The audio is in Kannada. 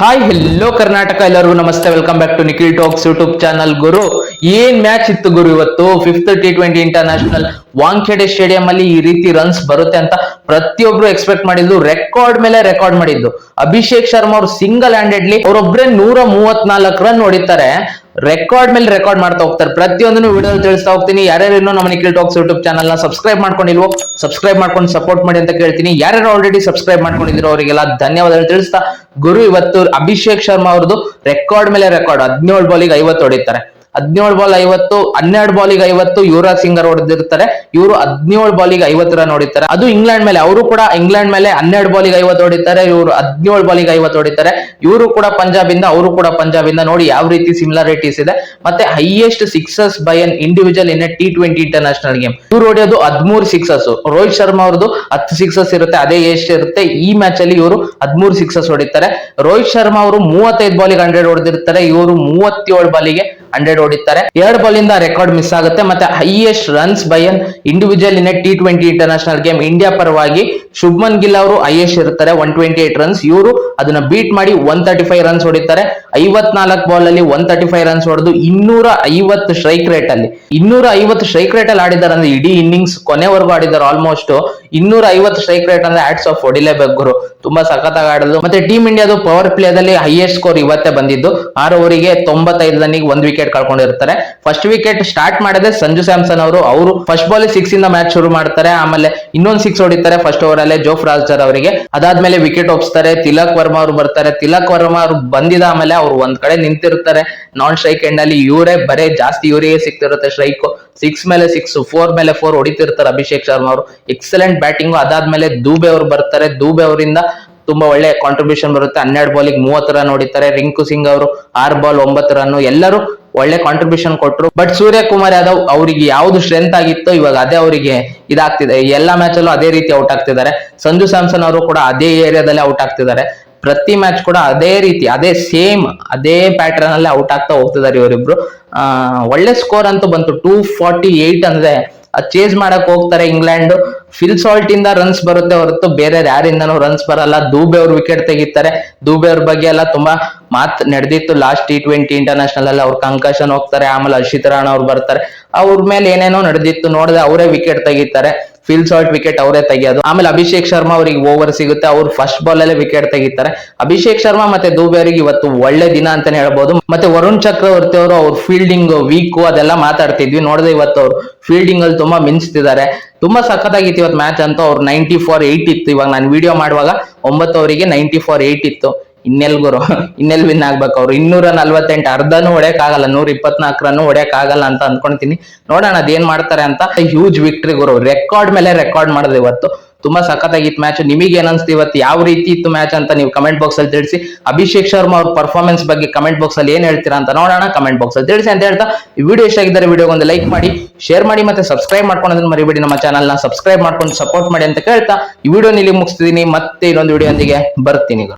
ಹಾಯ್ ಹೆಲ್ಲೋ ಕರ್ನಾಟಕ, ಎಲ್ಲರಿಗೂ ನಮಸ್ತೆ. Welcome back to Nikhil talks YouTube channel. ಗುರು, ಏನ್ ಮ್ಯಾಚ್ ಇತ್ತು ಗುರು ಇವತ್ತು. Fifth T20 international Wankhede stadium ಅಲ್ಲಿ ಈ ರೀತಿ ರನ್ಸ್ ಬರುತ್ತೆ ಅಂತ ಪ್ರತಿಯೊಬ್ರು ಎಕ್ಸ್ಪೆಕ್ಟ್ ಮಾಡಿದ್ದು. ರೆಕಾರ್ಡ್ ಮೇಲೆ ರೆಕಾರ್ಡ್ ಮಾಡಿದ್ದು ಅಭಿಷೇಕ್ ಶರ್ಮಾ ಅವರು ಸಿಂಗಲ್ ಹ್ಯಾಂಡೆಡ್ಲಿ ಅವರೊಬ್ಬರೇ 134 ರನ್ ಹೊಡಿತಾರೆ. ರೆಕಾರ್ಡ್ ಮೇಲೆ ರೆಕಾರ್ಡ್ ಮಾಡ್ತಾ ಹೋಗ್ತಾರೆ. ಪ್ರತಿಯೊಂದನ್ನು ವಿಡಿಯೋ ತಿಳಿಸ್ತಾ ಹೋಗ್ತೀನಿ. ಯಾರ್ಯಾರು ಇನ್ನೂ ನಮ್ಮ ನಿಖಿಲ್ ಟಾಕ್ಸ್ ಯೂಟ್ಯೂಬ್ ಚಾನಲ್ ನ ಸಬ್ಸ್ಕ್ರೈಬ್ ಮಾಡ್ಕೊಂಡಿಲ್ವೋ ಸಬ್ಸ್ಕ್ರೈಬ್ ಮಾಡ್ಕೊಂಡು ಸಪೋರ್ಟ್ ಮಾಡಿ ಅಂತ ಕೇಳ್ತೀನಿ. ಯಾರ್ಯಾರು ಆಲ್ರೆಡಿ ಸಬ್ಸ್ಕ್ರೈಬ್ ಮಾಡ್ಕೊಂಡಿದ್ರು ಅವರಿಗೆಲ್ಲ ಧನ್ಯವಾದಗಳು ತಿಳಿಸ್ತಾ, ಗುರು ಇವತ್ತು ಅಭಿಷೇಕ್ ಶರ್ಮಾ ಅವ್ರದ್ದು ರೆಕಾರ್ಡ್ ಮೇಲೆ ರೆಕಾರ್ಡ್. 17 ಬಾಲಿಗೆ 50 ಹೊಡಿತಾರೆ. 17 ಬಾಲ್ 50, 12 ಬಾಲಿಗೆ 50 ಯುವರಾಜ್ ಸಿಂಗ್ ಹೊಡೆದಿರ್ತಾರೆ. ಇವರು 17 ಬಾಲಿಗೆ 50 ರನ್ ಹೊಡಿತಾರೆ. ಅದು ಇಂಗ್ಲೆಂಡ್ ಮೇಲೆ. ಅವರು ಕೂಡ ಇಂಗ್ಲೆಂಡ್ ಮೇಲೆ 12 ಬಾಲಿಗೆ 50 ಹೊಡಿತಾರೆ. ಇವರು 17 ಬಾಲಿಗೆ 50 ಹೊಡಿತಾರೆ. ಇವರು ಕೂಡ ಪಂಜಾಬ್ ಇಂದ, ಅವರು ಕೂಡ ಪಂಜಾಬ್ ಇಂದ. ನೋಡಿ ಯಾವ ರೀತಿ ಸಿಮಿಲಾರಿಟೀಸ್ ಇದೆ. ಮತ್ತೆ highest sixes by an individual in T20 international game. ಇವ್ರು ಹೊಡೆಯೋದು 13 ಸಿಕ್ಸಸ್. ರೋಹಿತ್ ಶರ್ಮಾ ಅವ್ರದ್ದು 10 ಸಿಕ್ಸಸ್ ಇರುತ್ತೆ, ಅದೇ ಎಷ್ಟು ಇರುತ್ತೆ. ಈ ಮ್ಯಾಚ್ ಅಲ್ಲಿ ಇವರು 13 ಸಿಕ್ಸಸ್ ಹೊಡಿತಾರೆ. ರೋಹಿತ್ ಶರ್ಮಾ ಅವರು 35 ಬಾಲಿಗೆ 100 ಹೊಡೆದಿರ್ತಾರೆ. ಇವರು 37 ಬಾಲಿಗೆ 100 ಹೊಡಿತಾರೆ. 2 ಬಾಲ್ ಇಂದ ರೆಕಾರ್ಡ್ ಮಿಸ್ ಆಗುತ್ತೆ. ಮತ್ತೆ highest runs by an individual in T20 international game India ಪರವಾಗಿ ಶುಭ್ಮನ್ ಗಿಲ್ ಅವರು ಹೈಯೆಸ್ಟ್ ಇರ್ತಾರೆ, 128 ರನ್ಸ್. ಇವರು ಅದನ್ನ ಬೀಟ್ ಮಾಡಿ 135 ರನ್ಸ್ ಹೊಡಿತಾರೆ. 54 ಬಾಲ್ ಅಲ್ಲಿ 135 ರನ್ಸ್ ಹೊಡೆದು 250 ಸ್ಟ್ರೈಕ್ ರೇಟ್ ಅಲ್ಲಿ 250 ಸ್ಟ್ರೈಕ್ ರೇಟ್ ಅಲ್ಲಿ ಆಡಿದ್ದಾರೆ. ಅಂದ್ರೆ ಇಡೀ ಇನ್ನಿಂಗ್ಸ್ ಕೊನೆವರೆಗೂ ಆಡಿದ್ದಾರೆ. ಆಲ್ಮೋಸ್ಟ್ 250 ಸ್ಟ್ರೈಕ್ ರೇಟ್ ಅಂದ್ರೆ ಹ್ಯಾಟ್ಸ್ ಆಫ್, ಹೊಡಿಲೇಬೇಕು ಗುರು. ತುಂಬಾ ಸಖತ್ತಾಗಿ ಆಡಿದ್ರು. ಮತ್ತೆ ಟೀಮ್ ಇಂಡಿಯಾದು ಪವರ್ ಪ್ಲೇ ದಲ್ಲಿ ಹೈಯೆಸ್ಟ್ ಸ್ಕೋರ್ ಇವತ್ತೇ ಬಂದಿದ್ದು. 6 ಓವರಿಗೆ 95 ರನ್ನಿಗೆ 1 ವಿಕೆಟ್ ಕಳ್ಕೊಂಡಿರ್ತಾರೆ. ಫಸ್ಟ್ ವಿಕೆಟ್ ಸ್ಟಾರ್ಟ್ ಮಾಡಿದ್ರೆ ಸಂಜು ಸ್ಯಾಮ್ಸನ್ ಅವರು ಫಸ್ಟ್ ಬಾಲ್ 6 ಇಂದ ಮ್ಯಾಚ್ ಶುರು ಮಾಡ್ತಾರೆ. ಆಮೇಲೆ ಇನ್ನೊಂದು 6 ಹೊಡಿತಾರೆ ಫಸ್ಟ್ ಓವರ್ ಅಲ್ಲೇ ಜೋಫ್ರಾಜರ್ ಅವರಿಗೆ. ಅದಾದ್ಮೇಲೆ ವಿಕೆಟ್ ಒಪ್ಸ್ತಾರೆ. ತಿಲಕ್ ವರ್ಮಾ ಅವರು ಬರ್ತಾರೆ. ತಿಲಕ್ ವರ್ಮಾ ಅವರು ಬಂದಿದ ಆಮೇಲೆ ಅವ್ರು ಒಂದ್ ಕಡೆ ನಿಂತಿರ್ತಾರೆ ನಾನ್ ಸ್ಟ್ರೈಕ್ ಎಂಡ್ ಅಲ್ಲಿ. ಇವರೇ ಬರೇ ಜಾಸ್ತಿ ಇವರಿಗೆ ಸಿಗ್ತಿರುತ್ತೆ ಸ್ಟ್ರೈಕ್. 6 ಮೇಲೆ 6, 4 ಮೇಲೆ 4 ಹೊಡಿತಿರ್ತಾರೆ ಅಭಿಷೇಕ್ ಶರ್ಮಾ ಅವರು. Excellent batting. ಅದಾದ್ಮೇಲೆ ದೂಬೆ ಅವರು ಬರ್ತಾರೆ. ದೂಬೆ ಅವರಿಂದ ತುಂಬಾ ಒಳ್ಳೆ ಕಾಂಟ್ರಿಬ್ಯೂಷನ್ ಬರುತ್ತೆ. 12 ಬಾಲಿಗೆ 30 ರನ್ ಹೊಡಿತಾರೆ. ರಿಂಕು ಸಿಂಗ್ ಅವರು 6 ಬಾಲ್ 9 ರನ್. ಎಲ್ಲರೂ ಒಳ್ಳೆ ಕಾಂಟ್ರಿಬ್ಯೂಷನ್ ಕೊಟ್ಟರು. ಬಟ್ ಸೂರ್ಯಕುಮಾರ್ ಯಾದವ್ ಅವರಿಗೆ ಯಾವ್ದು ಸ್ಟ್ರೆಂತ್ ಆಗಿತ್ತು ಇವಾಗ ಅದೇ ಅವರಿಗೆ ಇದಾಗ್ತಿದೆ. ಎಲ್ಲಾ ಮ್ಯಾಚ್ ಅಲ್ಲೂ ಅದೇ ರೀತಿ ಔಟ್ ಆಗ್ತಿದ್ದಾರೆ. ಸಂಜು ಸ್ಯಾಮ್ಸನ್ ಅವರು ಕೂಡ ಅದೇ ಏರಿಯಾದಲ್ಲಿ ಔಟ್ ಆಗ್ತಿದ್ದಾರೆ. ಪ್ರತಿ ಮ್ಯಾಚ್ ಕೂಡ ಅದೇ ರೀತಿ, ಅದೇ ಸೇಮ್, ಅದೇ ಪ್ಯಾಟರ್ನ್ ಅಲ್ಲಿ ಔಟ್ ಆಗ್ತಾ ಹೋಗ್ತಿದ್ದಾರೆ ಇವರಿಬ್ರು. ಒಳ್ಳೆ ಸ್ಕೋರ್ ಅಂತೂ ಬಂತು 248. ಅಂದ್ರೆ ಚೇಸ್ ಮಾಡಕ್ ಹೋಗ್ತಾರೆ ಇಂಗ್ಲೆಂಡ್. ಫಿಲ್ ಸಾಲ್ಟ್ ಇಂದ ರನ್ಸ್ ಬರುತ್ತೆ ಹೊರತು ಬೇರೆ ಯಾರಿಂದನೂ ರನ್ಸ್ ಬರಲ್ಲ. ದೂಬೆ ಅವ್ರು ವಿಕೆಟ್ ತೆಗಿತಾರೆ. ದೂಬೆ ಅವ್ರ ಬಗ್ಗೆ ಎಲ್ಲ ತುಂಬಾ ಮಾತ್ ನಡೆದಿತ್ತು ಲಾಸ್ಟ್ T20 ಇಂಟರ್ನ್ಯಾಷನಲ್ ಅಲ್ಲಿ. ಅವ್ರ ಕಂಕಷನ್ ಹೋಗ್ತಾರೆ. ಆಮೇಲೆ ಹರ್ಷಿತ್ ರಾಣಾ ಅವ್ರು ಬರ್ತಾರೆ. ಅವ್ರ ಮೇಲೆ ಏನೇನೋ ನಡೆದಿತ್ತು. ನೋಡಿದ್ರೆ ಅವರೇ ವಿಕೆಟ್ ತೆಗಿತಾರೆ. ಫಿಲ್ ಸಾಲ್ಟ್ ವಿಕೆಟ್ ಅವರೇ ತೆಗಿಯೋದು. ಆಮೇಲೆ ಅಭಿಷೇಕ್ ಶರ್ಮಾ ಅವರಿಗೆ ಓವರ್ ಸಿಗುತ್ತೆ. ಅವ್ರು ಫಸ್ಟ್ ಬಾಲ್ ಅಲ್ಲೇ ವಿಕೆಟ್ ತೆಗಿತಾರೆ. ಅಭಿಷೇಕ್ ಶರ್ಮಾ ಮತ್ತೆ ದೂಬೆ ಅವರಿಗೆ ಇವತ್ತು ಒಳ್ಳೆ ದಿನ ಅಂತಾನೆ ಹೇಳ್ಬೋದು. ಮತ್ತೆ ವರುಣ್ ಚಕ್ರವರ್ತಿ ಅವರು ಅವ್ರ ಫೀಲ್ಡಿಂಗ್ ವೀಕ್ ಅದೆಲ್ಲ ಮಾತಾಡ್ತಿದ್ವಿ. ನೋಡಿದ್ರೆ ಇವತ್ತು ಅವ್ರು ಫೀಲ್ಡಿಂಗ್ ಅಲ್ಲಿ ತುಂಬಾ ಮಿಂಚ್ತಿದ್ದಾರೆ. ತುಂಬಾ ಸಖತ್ತಾಗಿತ್ತು ಇವತ್ತು ಮ್ಯಾಚ್ ಅಂತೂ. ಅವ್ರು 90 for 8 ಇತ್ತು. ಇವಾಗ ನಾನು ವಿಡಿಯೋ ಮಾಡುವಾಗ 9 ಅವರಿಗೆ 90 for 8 ಇತ್ತು. ಇನ್ನೆಲ್ ವಿನ್ ಆಗ್ಬೇಕು ಅವ್ರು. 248 ಅರ್ಧನೂ ಹೊಡೆಯಕ್ ಆಗಲ್ಲ, 124 ರನ್ ಹೊಡೆಯಕ್ ಆಗಲ್ಲ ಅಂತ ಅನ್ಕೊಂತೀನಿ. ನೋಡೋಣ ಅದೇನ್ ಮಾಡ್ತಾರೆ ಅಂತ. ಹ್ಯೂಜ್ ವಿಕ್ಟ್ರಿ ಗುರು. ರೆಕಾರ್ಡ್ ಮೇಲೆ ರೆಕಾರ್ಡ್ ಮಾಡಿದ್ರು ಇವತ್ತು. ತುಂಬಾ ಸಖತ್ತಾಗಿತ್ತು ಮ್ಯಾಚ್. ನಿಮಗೆ ಏನ್ ಅನ್ಸ್ತು ಇವತ್ತು, ಯಾವ ರೀತಿ ಇತ್ತು ಮ್ಯಾಚ್ ಅಂತ ನೀವು ಕಮೆಂಟ್ ಬಾಕ್ಸ್ ಅಲ್ಲಿ ತಿಳಿಸಿ. ಅಭಿಷೇಕ್ ಶರ್ಮಾ ಅವ್ರ ಪರ್ಫಾರ್ಮೆನ್ಸ್ ಬಗ್ಗೆ ಕಮೆಂಟ್ ಬಾಕ್ಸ್ ಅಲ್ಲಿ ಏನ್ ಹೇಳ್ತೀರಾ ಅಂತ ನೋಡೋಣ. ಕಮೆಂಟ್ ಬಾಕ್ಸ್ ಅಲ್ಲಿ ತಿಳಿಸಿ ಅಂತ ಹೇಳ್ತಾ, ಈ ವಿಡಿಯೋ ಇಷ್ಟ ಆಗಿದ್ದರೆ ವಿಡಿಯೋ ಒಂದು ಲೈಕ್ ಮಾಡಿ, ಶೇರ್ ಮಾಡಿ, ಮತ್ತೆ ಸಬ್ಸ್ಕ್ರೈಬ್ ಮಾಡ್ಕೊಳ್ಳೋದನ್ನ ಮರಿಬೇಡಿ. ನಮ್ಮ ಚಾನಲ್ ನ ಸಬ್ಸ್ಕ್ರೈಬ್ ಮಾಡ್ಕೊಂಡು ಸಪೋರ್ಟ್ ಮಾಡಿ ಅಂತ ಕೇಳ್ತಾ ಈ ವಿಡಿಯೋ ಇಲ್ಲಿ ಮುಗಿಸ್ತಿದೀನಿ. ಮತ್ತೆ ಇನ್ನೊಂದು ವಿಡಿಯೋ ಒಂದಿಗೆ ಬರ್ತೀನಿ.